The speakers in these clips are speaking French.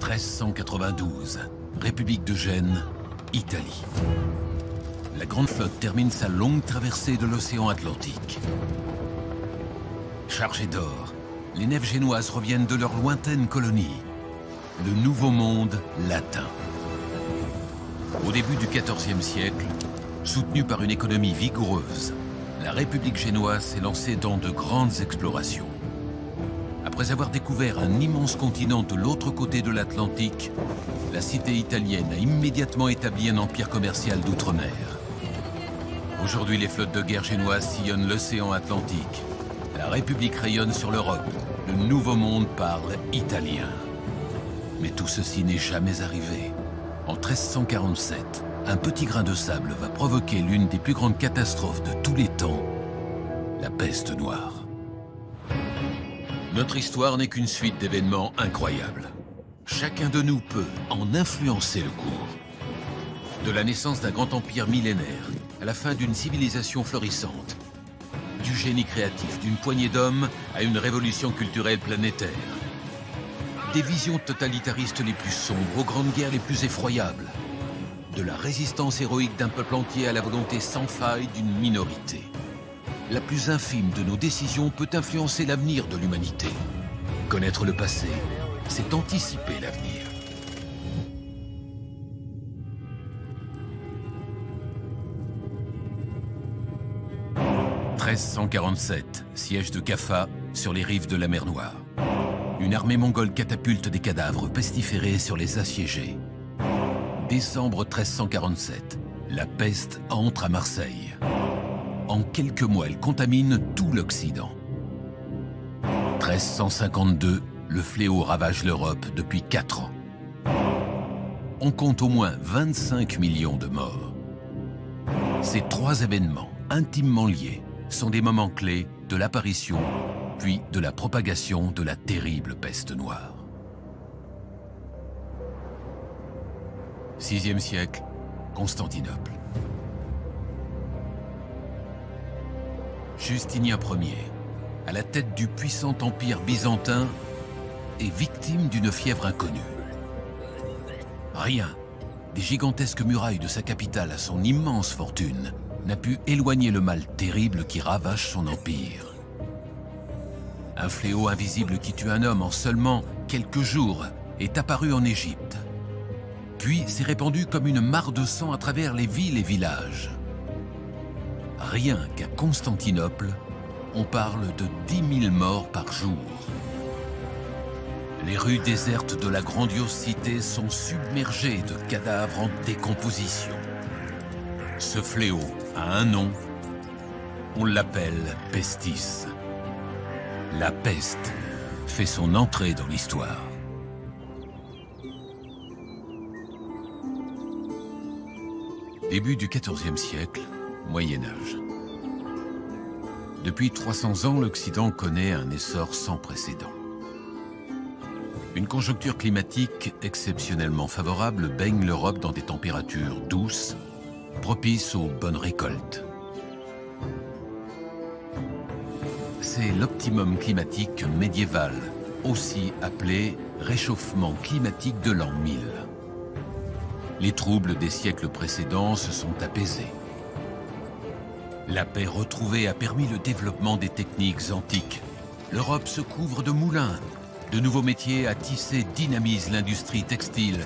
1392, République de Gênes, Italie. La Grande Flotte termine sa longue traversée de l'océan Atlantique. Chargées d'or, les nefs génoises reviennent de leur lointaine colonie, le Nouveau Monde latin. Au début du XIVe siècle, soutenue par une économie vigoureuse, la République génoise s'est lancée dans de grandes explorations. Après avoir découvert un immense continent de l'autre côté de l'Atlantique, la cité italienne a immédiatement établi un empire commercial d'outre-mer. Aujourd'hui, les flottes de guerre génoises sillonnent l'océan Atlantique. La République rayonne sur l'Europe. Le Nouveau Monde parle italien. Mais tout ceci n'est jamais arrivé. En 1347, un petit grain de sable va provoquer l'une des plus grandes catastrophes de tous les temps, la peste noire. Notre histoire n'est qu'une suite d'événements incroyables. Chacun de nous peut en influencer le cours. De la naissance d'un grand empire millénaire à la fin d'une civilisation florissante, du génie créatif d'une poignée d'hommes à une révolution culturelle planétaire. Des visions totalitaristes les plus sombres aux grandes guerres les plus effroyables. De la résistance héroïque d'un peuple entier à la volonté sans faille d'une minorité. La plus infime de nos décisions peut influencer l'avenir de l'humanité. Connaître le passé, c'est anticiper l'avenir. « 1347, siège de Kaffa, sur les rives de la mer Noire. Une armée mongole catapulte des cadavres pestiférés sur les assiégés. Décembre 1347, la peste entre à Marseille. En quelques mois, elle contamine tout l'Occident. 1352, le fléau ravage l'Europe depuis 4 ans. On compte au moins 25 millions de morts. Ces 3 événements, intimement liés, sont des moments clés de l'apparition, puis de la propagation de la terrible peste noire. 6e siècle, Constantinople. Justinien Ier, à la tête du puissant empire byzantin, est victime d'une fièvre inconnue. Rien, des gigantesques murailles de sa capitale à son immense fortune, n'a pu éloigner le mal terrible qui ravage son empire. Un fléau invisible qui tue un homme en seulement quelques jours est apparu en Égypte. Puis s'est répandu comme une mare de sang à travers les villes et villages. Rien qu'à Constantinople, on parle de 10 000 morts par jour. Les rues désertes de la grandiose cité sont submergées de cadavres en décomposition. Ce fléau a un nom, on l'appelle pestis. La peste fait son entrée dans l'histoire. Début du XIVe siècle, Moyen-Âge. Depuis 300 ans, l'Occident connaît un essor sans précédent. Une conjoncture climatique exceptionnellement favorable baigne l'Europe dans des températures douces, propices aux bonnes récoltes. C'est l'optimum climatique médiéval, aussi appelé réchauffement climatique de l'an 1000. Les troubles des siècles précédents se sont apaisés. La paix retrouvée a permis le développement des techniques antiques. L'Europe se couvre de moulins. De nouveaux métiers à tisser dynamisent l'industrie textile.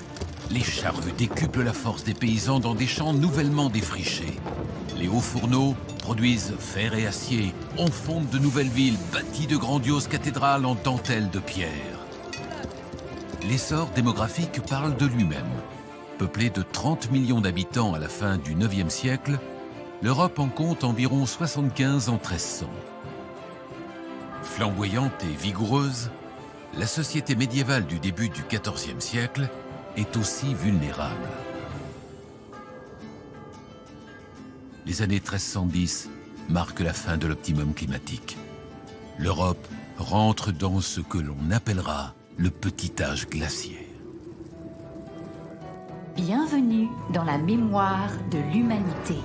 Les charrues décuplent la force des paysans dans des champs nouvellement défrichés. Les hauts fourneaux produisent fer et acier. On fonde de nouvelles villes bâties de grandioses cathédrales en dentelle de pierre. L'essor démographique parle de lui-même. Peuplée de 30 millions d'habitants à la fin du IXe siècle, l'Europe en compte environ 75 en 1300. Flamboyante et vigoureuse, la société médiévale du début du XIVe siècle est aussi vulnérable. Les années 1310 marquent la fin de l'optimum climatique. L'Europe rentre dans ce que l'on appellera le petit âge glaciaire. Bienvenue dans la mémoire de l'humanité.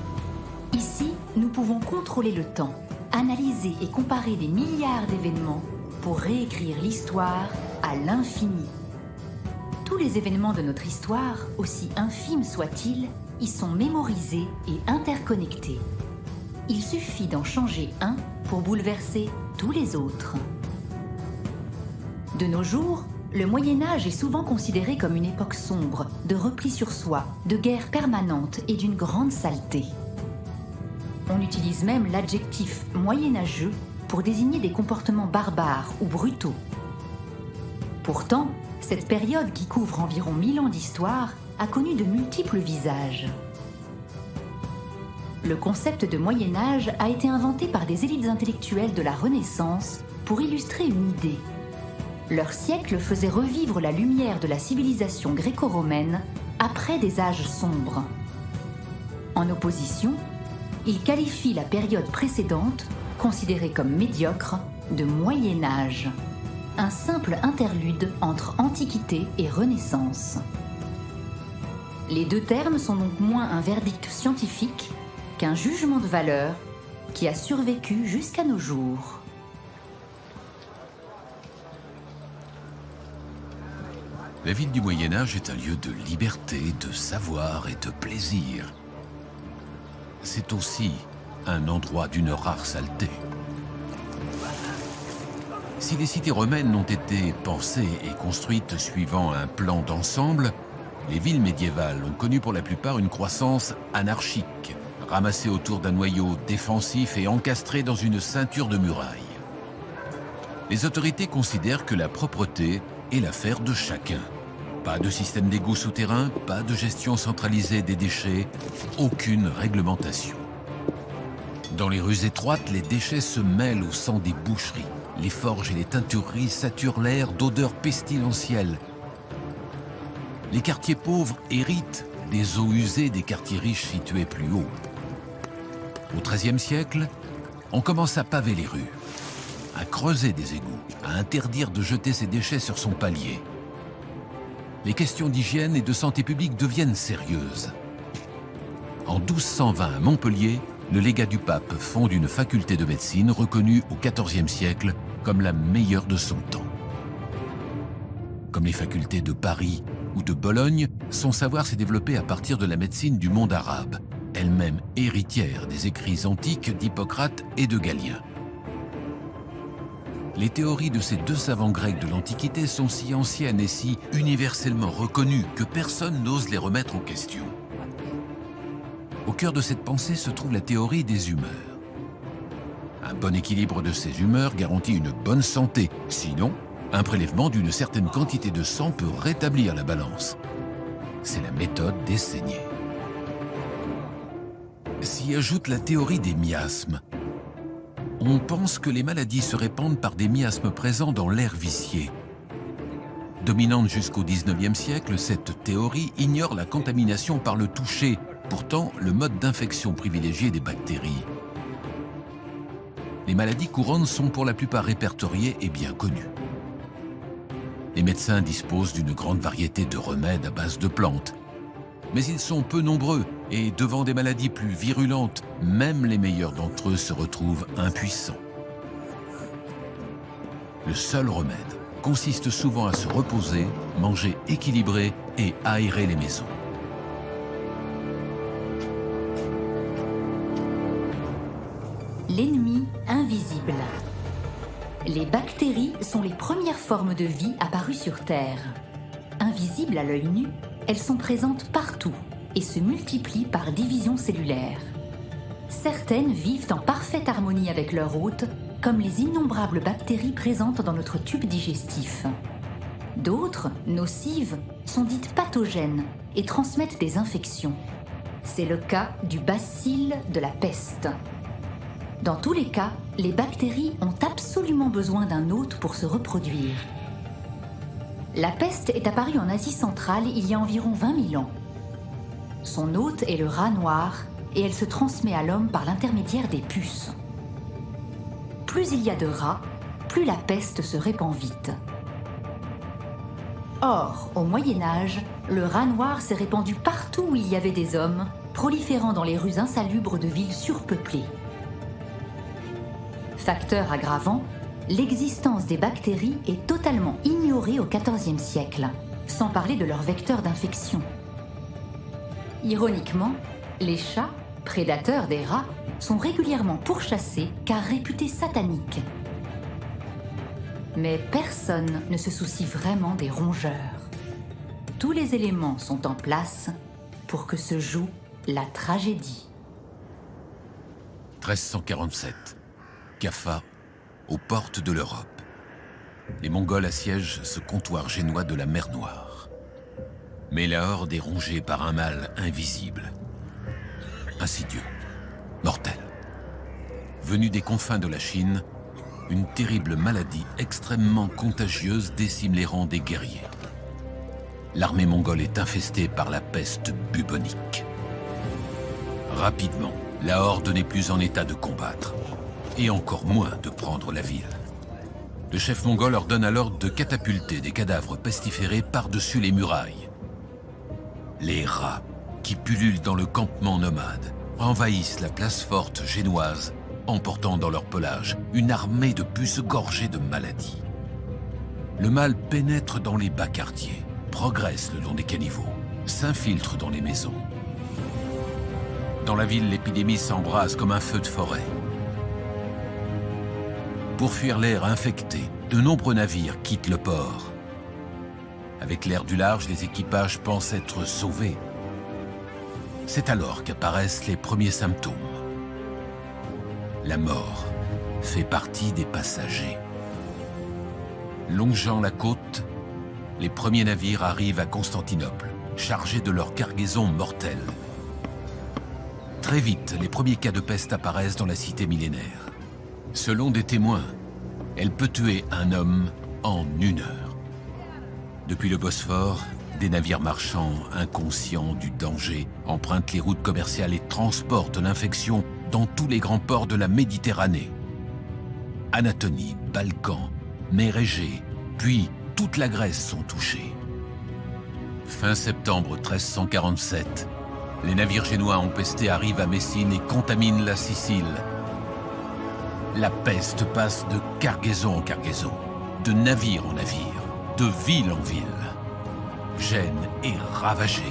Ici, nous pouvons contrôler le temps, analyser et comparer des milliards d'événements pour réécrire l'histoire à l'infini. Tous les événements de notre histoire, aussi infimes soient-ils, y sont mémorisés et interconnectés. Il suffit d'en changer un pour bouleverser tous les autres. De nos jours, le Moyen-Âge est souvent considéré comme une époque sombre, de repli sur soi, de guerre permanente et d'une grande saleté. On utilise même l'adjectif moyenâgeux pour désigner des comportements barbares ou brutaux. Pourtant, cette période qui couvre environ 1000 ans d'histoire a connu de multiples visages. Le concept de Moyen-Âge a été inventé par des élites intellectuelles de la Renaissance pour illustrer une idée. Leur siècle faisait revivre la lumière de la civilisation gréco-romaine après des âges sombres. En opposition, ils qualifient la période précédente, considérée comme médiocre, de Moyen-Âge, un simple interlude entre Antiquité et Renaissance. Les deux termes sont donc moins un verdict scientifique qu'un jugement de valeur qui a survécu jusqu'à nos jours. La ville du Moyen-Âge est un lieu de liberté, de savoir et de plaisir. C'est aussi un endroit d'une rare saleté. Si les cités romaines ont été pensées et construites suivant un plan d'ensemble, les villes médiévales ont connu pour la plupart une croissance anarchique, ramassées autour d'un noyau défensif et encastrées dans une ceinture de murailles. Les autorités considèrent que la propreté est l'affaire de chacun. Pas de système d'égout souterrain, pas de gestion centralisée des déchets, aucune réglementation. Dans les rues étroites, les déchets se mêlent au sang des boucheries. Les forges et les teintureries saturent l'air d'odeurs pestilentielles. Les quartiers pauvres héritent des eaux usées des quartiers riches situés plus haut. Au XIIIe siècle, on commence à paver les rues, à creuser des égouts, à interdire de jeter ses déchets sur son palier. Les questions d'hygiène et de santé publique deviennent sérieuses. En 1220 à Montpellier, le légat du pape fonde une faculté de médecine reconnue au XIVe siècle comme la meilleure de son temps. Comme les facultés de Paris ou de Bologne, son savoir s'est développé à partir de la médecine du monde arabe, elle-même héritière des écrits antiques d'Hippocrate et de Galien. Les théories de ces deux savants grecs de l'Antiquité sont si anciennes et si universellement reconnues que personne n'ose les remettre en question. Au cœur de cette pensée se trouve la théorie des humeurs. Un bon équilibre de ces humeurs garantit une bonne santé. Sinon, un prélèvement d'une certaine quantité de sang peut rétablir la balance. C'est la méthode des saignées. S'y ajoute la théorie des miasmes. On pense que les maladies se répandent par des miasmes présents dans l'air vicié. Dominante jusqu'au XIXe siècle, cette théorie ignore la contamination par le toucher, pourtant le mode d'infection privilégié des bactéries. Les maladies courantes sont pour la plupart répertoriées et bien connues. Les médecins disposent d'une grande variété de remèdes à base de plantes. Mais ils sont peu nombreux et devant des maladies plus virulentes, même les meilleurs d'entre eux se retrouvent impuissants. Le seul remède consiste souvent à se reposer, manger équilibré et aérer les maisons. L'ennemi invisible. Les bactéries sont les premières formes de vie apparues sur Terre. Invisibles à l'œil nu, elles sont présentes partout et se multiplient par division cellulaire. Certaines vivent en parfaite harmonie avec leur hôte, comme les innombrables bactéries présentes dans notre tube digestif. D'autres, nocives, sont dites pathogènes et transmettent des infections. C'est le cas du bacille de la peste. Dans tous les cas, les bactéries ont absolument besoin d'un hôte pour se reproduire. La peste est apparue en Asie centrale il y a environ 20 000 ans. Son hôte est le rat noir et elle se transmet à l'homme par l'intermédiaire des puces. Plus il y a de rats, plus la peste se répand vite. Or, au Moyen-Âge, le rat noir s'est répandu partout où il y avait des hommes, proliférant dans les rues insalubres de villes surpeuplées. Facteur aggravant, l'existence des bactéries est totalement ignorée au XIVe siècle, sans parler de leurs vecteurs d'infection. Ironiquement, les chats, prédateurs des rats, sont régulièrement pourchassés car réputés sataniques. Mais personne ne se soucie vraiment des rongeurs. Tous les éléments sont en place pour que se joue la tragédie. 1347. Kaffa, aux portes de l'Europe. Les Mongols assiègent ce comptoir génois de la mer Noire. Mais la horde est rongée par un mal invisible, insidieux, mortel. Venu des confins de la Chine, une terrible maladie extrêmement contagieuse décime les rangs des guerriers. L'armée mongole est infestée par la peste bubonique. Rapidement, la horde n'est plus en état de combattre, et encore moins de prendre la ville. Le chef mongol ordonne alors de catapulter des cadavres pestiférés par-dessus les murailles. Les rats, qui pullulent dans le campement nomade, envahissent la place forte génoise, emportant dans leur pelage une armée de puces gorgées de maladies. Le mal pénètre dans les bas quartiers, progresse le long des caniveaux, s'infiltre dans les maisons. Dans la ville, l'épidémie s'embrase comme un feu de forêt. Pour fuir l'air infecté, de nombreux navires quittent le port. Avec l'air du large, les équipages pensent être sauvés. C'est alors qu'apparaissent les premiers symptômes. La mort fait partie des passagers. Longeant la côte, les premiers navires arrivent à Constantinople, chargés de leur cargaison mortelle. Très vite, les premiers cas de peste apparaissent dans la cité millénaire. Selon des témoins, elle peut tuer un homme en 1 heure. Depuis le Bosphore, des navires marchands, inconscients du danger, empruntent les routes commerciales et transportent l'infection dans tous les grands ports de la Méditerranée. Anatolie, Balkans, mer Égée, puis toute la Grèce sont touchés. Fin septembre 1347, les navires génois empestés arrivent à Messine et contaminent la Sicile. La peste passe de cargaison en cargaison, de navire en navire, de ville en ville. Gênes est ravagée.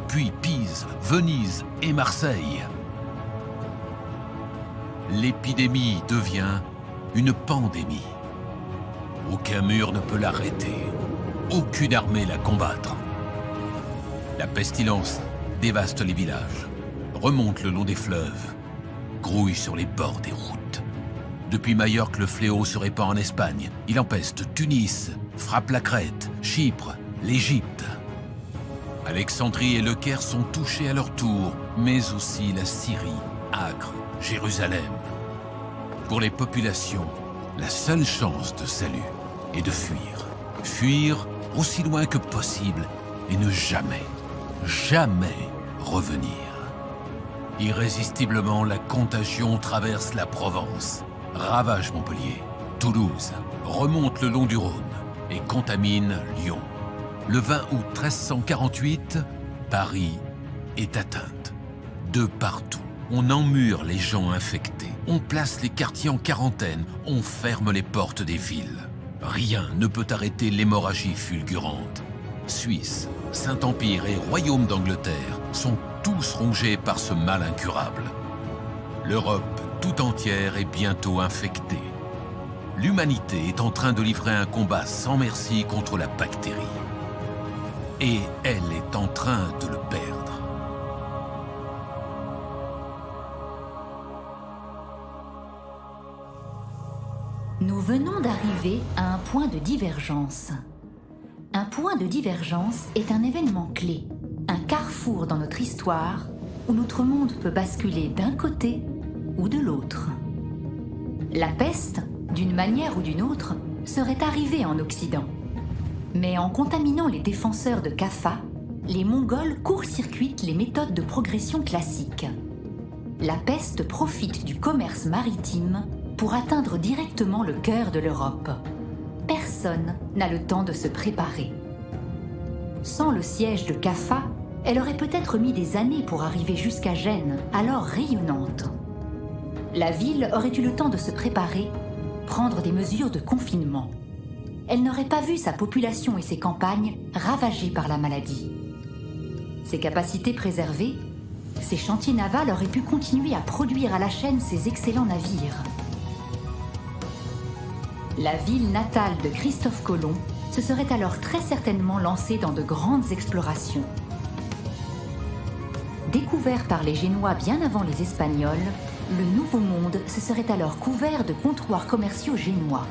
Puis Pise, Venise et Marseille. L'épidémie devient une pandémie. Aucun mur ne peut l'arrêter, aucune armée la combattre. La pestilence dévaste les villages, remonte le long des fleuves, grouille sur les bords des routes. Depuis Majorque, le fléau se répand en Espagne. Il empeste Tunis, frappe la Crète, Chypre, l'Égypte. Alexandrie et le Caire sont touchés à leur tour, mais aussi la Syrie, Acre, Jérusalem. Pour les populations, la seule chance de salut est de fuir. Fuir aussi loin que possible et ne jamais, jamais revenir. Irrésistiblement, la contagion traverse la Provence, ravage Montpellier, Toulouse, remonte le long du Rhône et contamine Lyon. Le 20 août 1348, Paris est atteinte. De partout, on emmure les gens infectés, on place les quartiers en quarantaine, on ferme les portes des villes. Rien ne peut arrêter l'hémorragie fulgurante. Suisse, Saint-Empire et Royaume d'Angleterre sont tous rongés par ce mal incurable. L'Europe tout entière est bientôt infectée. L'humanité est en train de livrer un combat sans merci contre la bactérie. Et elle est en train de le perdre. Nous venons d'arriver à un point de divergence. Un point de divergence est un événement clé, un carrefour dans notre histoire où notre monde peut basculer d'un côté ou de l'autre. La peste, d'une manière ou d'une autre, serait arrivée en Occident. Mais en contaminant les défenseurs de Kaffa, les Mongols court-circuitent les méthodes de progression classiques. La peste profite du commerce maritime pour atteindre directement le cœur de l'Europe. Personne n'a le temps de se préparer. Sans le siège de Kaffa, elle aurait peut-être mis des années pour arriver jusqu'à Gênes, alors rayonnante. La ville aurait eu le temps de se préparer, prendre des mesures de confinement. elle n'aurait pas vu sa population et ses campagnes ravagées par la maladie. Ses capacités préservées, ses chantiers navals auraient pu continuer à produire à la chaîne ces excellents navires. La ville natale de Christophe Colomb se serait alors très certainement lancée dans de grandes explorations. Découvert par les Génois bien avant les Espagnols, le Nouveau Monde se serait alors couvert de comptoirs commerciaux génois.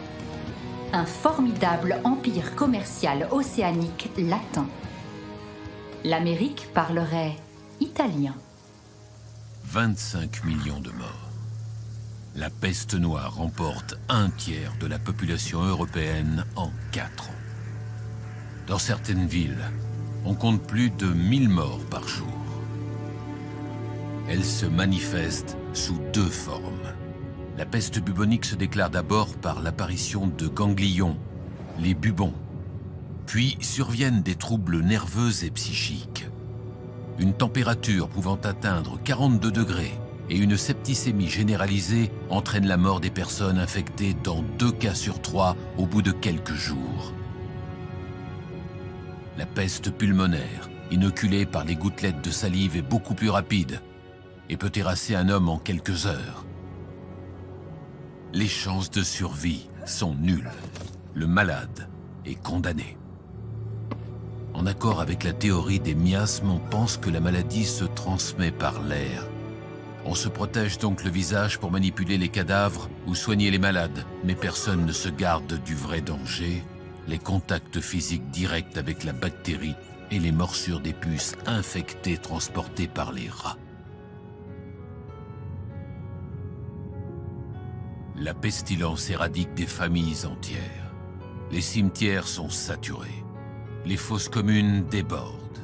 Un formidable empire commercial océanique latin. L'Amérique parlerait italien. 25 millions de morts. La peste noire remporte un tiers de la population européenne en 4 ans. Dans certaines villes, on compte plus de 1000 morts par jour. Elle se manifeste sous 2 formes. La peste bubonique se déclare d'abord par l'apparition de ganglions, les bubons. Puis surviennent des troubles nerveux et psychiques. Une température pouvant atteindre 42 degrés et une septicémie généralisée entraînent la mort des personnes infectées dans 2 cas sur 3 au bout de quelques jours. La peste pulmonaire, inoculée par les gouttelettes de salive, est beaucoup plus rapide et peut terrasser un homme en quelques heures. Les chances de survie sont nulles. Le malade est condamné. En accord avec la théorie des miasmes, on pense que la maladie se transmet par l'air. On se protège donc le visage pour manipuler les cadavres ou soigner les malades, mais personne ne se garde du vrai danger, les contacts physiques directs avec la bactérie et les morsures des puces infectées transportées par les rats. La pestilence éradique des familles entières. Les cimetières sont saturés. Les fosses communes débordent.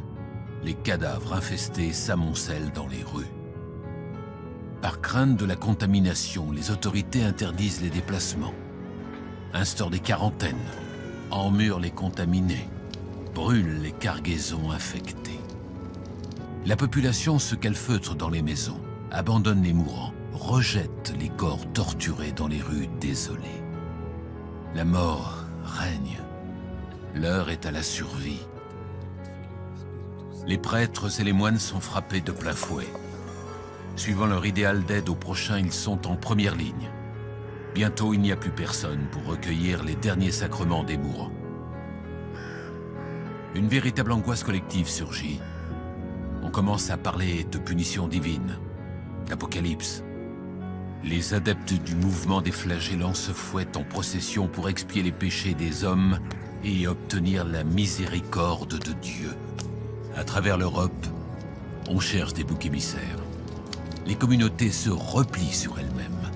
Les cadavres infestés s'amoncellent dans les rues. Par crainte de la contamination, les autorités interdisent les déplacements, instaurent des quarantaines, emmurent les contaminés, brûlent les cargaisons infectées. La population se calfeutre dans les maisons, abandonne les mourants, rejette les corps torturés dans les rues désolées. La mort règne. L'heure est à la survie. Les prêtres et les moines sont frappés de plein fouet. Suivant leur idéal d'aide aux prochains, ils sont en première ligne. Bientôt, il n'y a plus personne pour recueillir les derniers sacrements des mourants. Une véritable angoisse collective surgit. On commence à parler de punition divine, d'apocalypse. Les adeptes du mouvement des flagellants se fouettent en procession pour expier les péchés des hommes et obtenir la miséricorde de Dieu. À travers l'Europe, on cherche des boucs émissaires. Les communautés se replient sur elles-mêmes.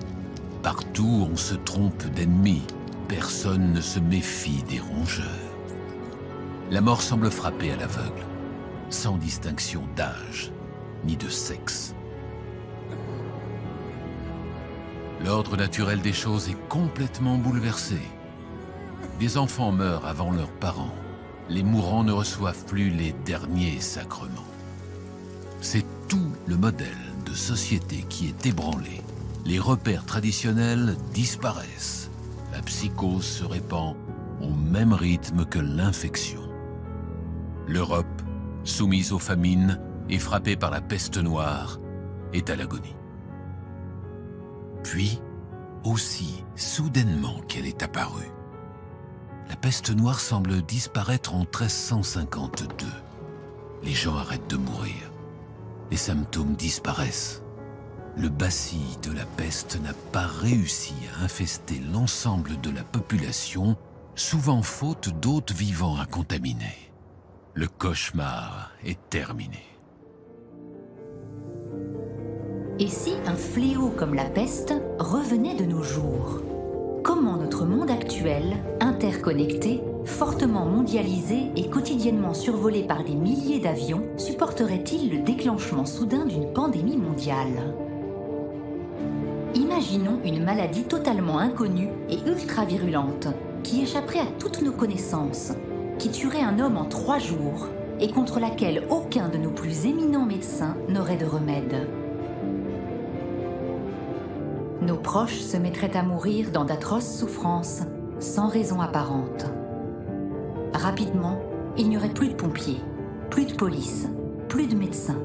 Partout, on se trompe d'ennemis. Personne ne se méfie des rongeurs. La mort semble frapper à l'aveugle, sans distinction d'âge ni de sexe. L'ordre naturel des choses est complètement bouleversé. Des enfants meurent avant leurs parents. Les mourants ne reçoivent plus les derniers sacrements. C'est tout le modèle de société qui est ébranlé. Les repères traditionnels disparaissent. La psychose se répand au même rythme que l'infection. L'Europe, soumise aux famines et frappée par la peste noire, est à l'agonie. Puis, aussi soudainement qu'elle est apparue, la peste noire semble disparaître en 1352. Les gens arrêtent de mourir. Les symptômes disparaissent. Le bacille de la peste n'a pas réussi à infester l'ensemble de la population, souvent faute d'hôtes vivants à contaminer. Le cauchemar est terminé. Et si un fléau comme la peste revenait de nos jours? Comment notre monde actuel, interconnecté, fortement mondialisé et quotidiennement survolé par des milliers d'avions, supporterait-il le déclenchement soudain d'une pandémie mondiale? Imaginons une maladie totalement inconnue et ultra virulente, qui échapperait à toutes nos connaissances, qui tuerait un homme en 3 jours et contre laquelle aucun de nos plus éminents médecins n'aurait de remède. Nos proches se mettraient à mourir dans d'atroces souffrances, sans raison apparente. rapidement, il n'y aurait plus de pompiers, plus de police, plus de médecins,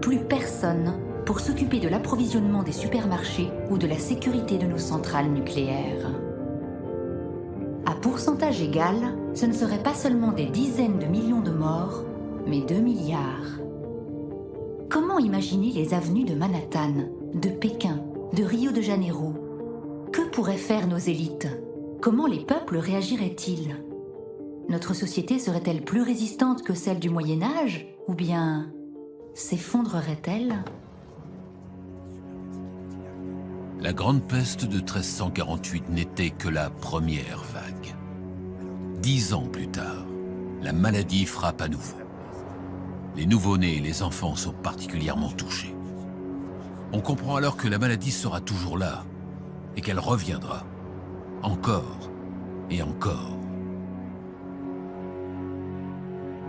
plus personne pour s'occuper de l'approvisionnement des supermarchés ou de la sécurité de nos centrales nucléaires. À pourcentage égal, ce ne seraient pas seulement des dizaines de millions de morts, mais 2 milliards. Comment imaginer les avenues de Manhattan, de Pékin, de Rio de Janeiro? Que pourraient faire nos élites? Comment les peuples réagiraient-ils? Notre société serait-elle plus résistante que celle du Moyen-Âge? Ou bien s'effondrerait-elle? La Grande Peste de 1348 n'était que la première vague. 10 ans plus tard, la maladie frappe à nouveau. Les nouveau-nés et les enfants sont particulièrement touchés. On comprend alors que la maladie sera toujours là et qu'elle reviendra, encore et encore.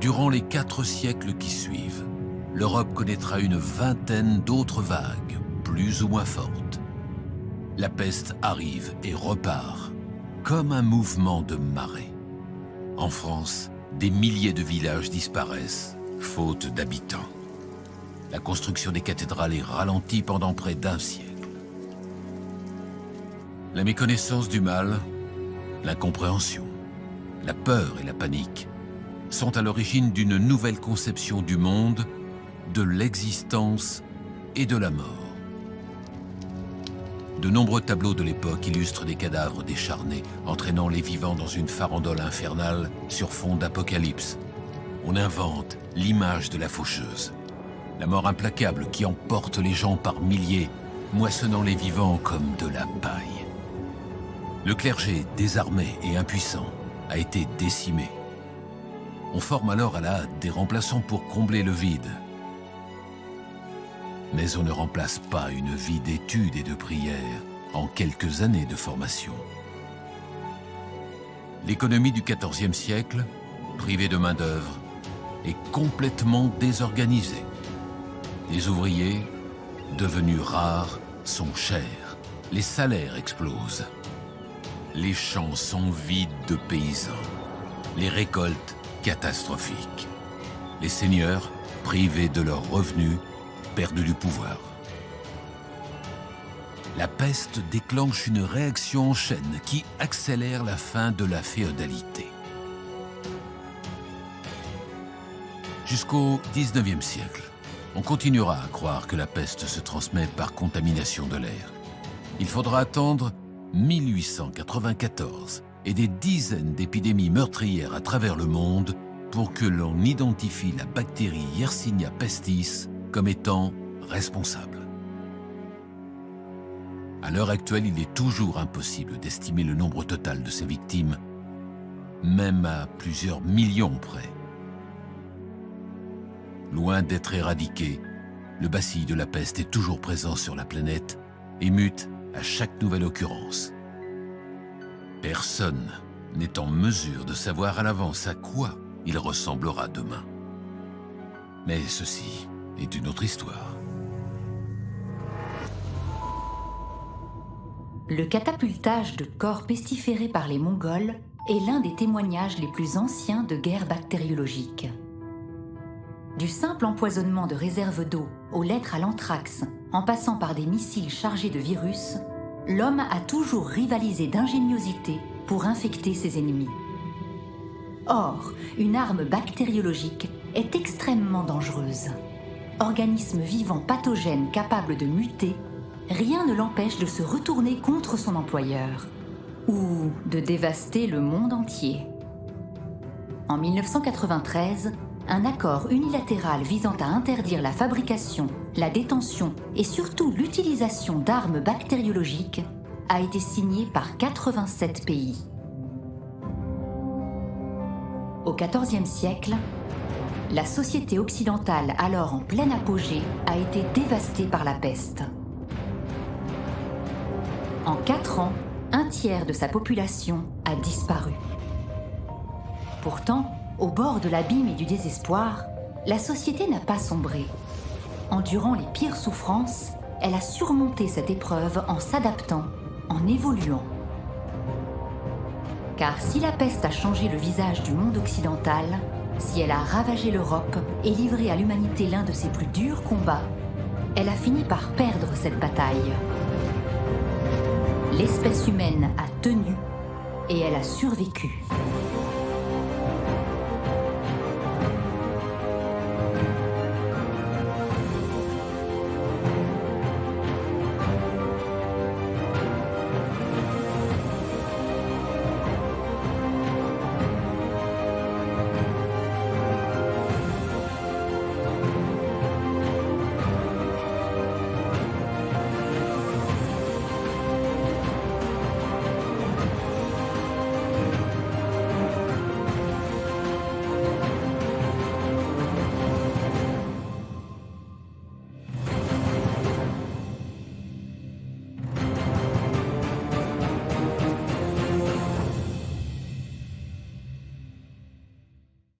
Durant les 4 siècles qui suivent, l'Europe connaîtra une vingtaine d'autres vagues, plus ou moins fortes. La peste arrive et repart, comme un mouvement de marée. En France, des milliers de villages disparaissent, faute d'habitants. La construction des cathédrales est ralentie pendant près d'un siècle. La méconnaissance du mal, l'incompréhension, la peur et la panique sont à l'origine d'une nouvelle conception du monde, de l'existence et de la mort. De nombreux tableaux de l'époque illustrent des cadavres décharnés, entraînant les vivants dans une farandole infernale sur fond d'apocalypse. On invente l'image de la faucheuse, la mort implacable qui emporte les gens par milliers, moissonnant les vivants comme de la paille. Le clergé, désarmé et impuissant, a été décimé. On forme alors à la hâte des remplaçants pour combler le vide. Mais on ne remplace pas une vie d'études et de prières en quelques années de formation. L'économie du XIVe siècle, privée de main-d'œuvre, est complètement désorganisée. Les ouvriers, devenus rares, sont chers. Les salaires explosent. Les champs sont vides de paysans. Les récoltes catastrophiques. Les seigneurs, privés de leurs revenus, perdent du pouvoir. La peste déclenche une réaction en chaîne qui accélère la fin de la féodalité. Jusqu'au XIXe siècle, on continuera à croire que la peste se transmet par contamination de l'air. Il faudra attendre 1894 et des dizaines d'épidémies meurtrières à travers le monde pour que l'on identifie la bactérie Yersinia pestis comme étant responsable. À l'heure actuelle, il est toujours impossible d'estimer le nombre total de ces victimes, même à plusieurs millions près. Loin d'être éradiqué, le bacille de la peste est toujours présent sur la planète et mute à chaque nouvelle occurrence. Personne n'est en mesure de savoir à l'avance à quoi il ressemblera demain. Mais ceci est une autre histoire. Le catapultage de corps pestiférés par les Mongols est l'un des témoignages les plus anciens de guerres bactériologiques. Du simple empoisonnement de réserves d'eau aux lettres à l'anthrax, en passant par des missiles chargés de virus, l'homme a toujours rivalisé d'ingéniosité pour infecter ses ennemis. Or, une arme bactériologique est extrêmement dangereuse. Organisme vivant pathogène capable de muter, rien ne l'empêche de se retourner contre son employeur ou de dévaster le monde entier. En 1993, un accord unilatéral visant à interdire la fabrication, la détention et surtout l'utilisation d'armes bactériologiques a été signé par 87 pays. Au XIVe siècle, la société occidentale, alors en plein apogée, a été dévastée par la peste. En 4 ans, un tiers de sa population a disparu. Pourtant, au bord de l'abîme et du désespoir, la société n'a pas sombré. Endurant les pires souffrances, elle a surmonté cette épreuve en s'adaptant, en évoluant. Car si la peste a changé le visage du monde occidental, si elle a ravagé l'Europe et livré à l'humanité l'un de ses plus durs combats, elle a fini par perdre cette bataille. L'espèce humaine a tenu et elle a survécu.